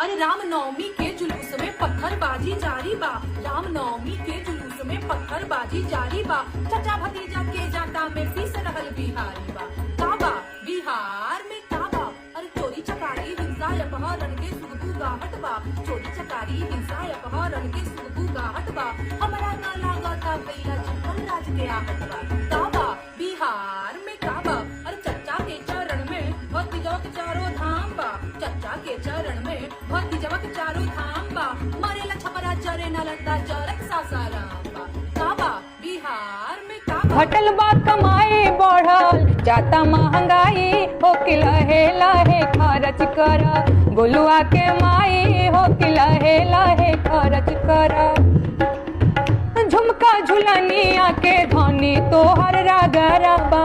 अरे रामनवमी के जुलूस में पत्थरबाजी जारी बा। रामनवमी के जुलूस में पत्थरबाजी जारी बा। चचा भतीजा के जाटा में पीस रहल बिहारी बा। काबा बिहार में काबा, अरे चोरी चकारी हिंसा अपहरण के सुगबू गाहट बा। चोरी चकारी हिंसा अपहरण के सुगबू गाहट बा। हमारा ना लागता भैया जंगल राज के आहट बा। काबा बिहार में काबा, अरे चचा के चरण में भक्ति जवक चारों धाम बा। चचा के चरण में भक्ति जवक चारों धाम बा। मरेला छपरा चरे नालंदा जरक सासाराम बा। काबा बिहार में काबा, घटल बा कमाई बढ़ल जाता महंगाई, हो कि लहे लहे खर्च कर गोलुआ के माई, हो कि लहे लहे खर्च कर। झुमका झुलनिया के धनी तोहर रागरबा,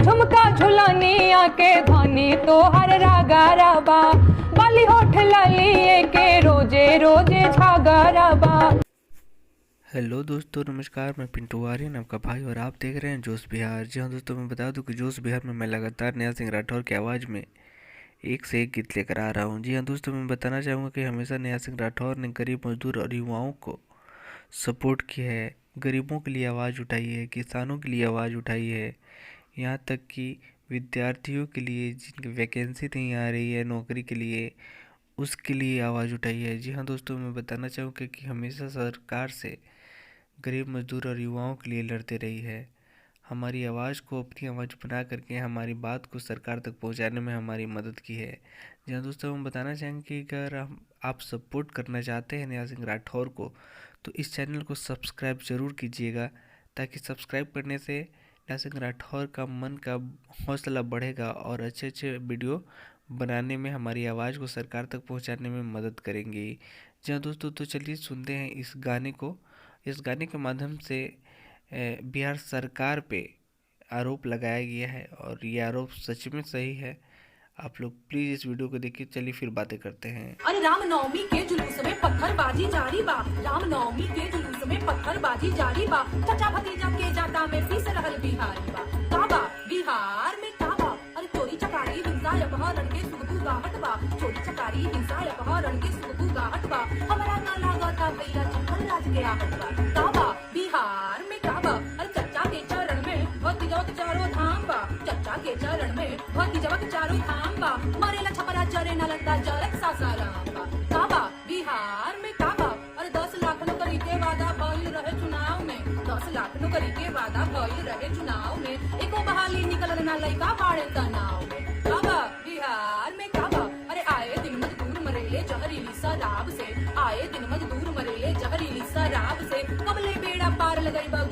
झुमका झुलनिया के धनी तोहर रागरबा। बाली होठ ललिए के रोजे रोजे झगड़बा। हेलो दोस्तों, नमस्कार। मैं पिंटू आर्यन, आपका भाई, और आप देख रहे हैं जोश बिहार। जी हाँ दोस्तों, मैं बता दूं कि जोश बिहार में मैं लगातार नेहा सिंह राठौर की आवाज़ में एक से एक गीत लेकर आ रहा हूं। जी हाँ दोस्तों, मैं बताना चाहूँगा कि हमेशा नेहा सिंह राठौर ने गरीब मजदूर और युवाओं को सपोर्ट किया है, गरीबों के लिए आवाज़ उठाई है, किसानों के लिए आवाज़ उठाई है, यहाँ तक कि विद्यार्थियों के लिए जिनकी वैकेंसी नहीं आ रही है नौकरी के लिए, उसके लिए आवाज़ उठाई है। जी हाँ दोस्तों, मैं बताना चाहूँगा कि हमेशा सरकार से गरीब मजदूर और युवाओं के लिए लड़ते रही है। हमारी आवाज़ को अपनी आवाज़ बना करके हमारी बात को सरकार तक पहुंचाने में हमारी मदद की है। जी हाँ दोस्तों, हम बताना चाहेंगे कि अगर आप सपोर्ट करना चाहते हैं नेहा सिंह राठौर को, तो इस चैनल को सब्सक्राइब ज़रूर कीजिएगा, ताकि सब्सक्राइब करने से नेहा सिंह राठौर का मन का हौसला बढ़ेगा और अच्छे अच्छे वीडियो बनाने में हमारी आवाज़ को सरकार तक पहुँचाने में मदद करेंगी। जी हाँ दोस्तों, तो चलिए सुनते हैं इस गाने को। इस गाने के माध्यम से बिहार सरकार पे आरोप लगाया गया है और ये आरोप सच में सही है। आप लोग प्लीज इस वीडियो को देखिए। चलिए फिर बातें करते हैं। अरे रामनवमी के जुलूस में पत्थरबाजी जारी बा। रामनवमी के जुलूस में पत्थरबाजी जारी बा। चचा भतीजा के जाटा में पीस रहल बिहारी बा। काबा बिहार में काबा, अरे चोरी चकारी हिंसा अपहरण के सुगबू गाहट बा। चोरी चकारी हिंसा अपहरण के सुगबू गाहट बा। हमारा ना लागता भैया जंगल राज के आहट बा। काबा बिहार में काबा, अरे चचा के चरण में भक्ति जवक चारों धाम बा। चचा के चरण में भक्ति जवक चारों धाम बा। मरेला छपरा चरे नालंदा जरक सासाराम बा। काबा बिहार में काबा, अरे 10 लाख नौकरी के वादा भइल रहे चुनाव में। 10 लाख नौकरी के वादा भइल रहे चुनाव में। एको बहाली निकलल ना लइका बाड़े तनाव में। काबा बिहार में काबा, अरे आए दिन मजदूर मरेले जहरीली शराब से। आए दिन मजदूर मरेले जहरीली शराब से। कबले बेड़ा पार लगई बा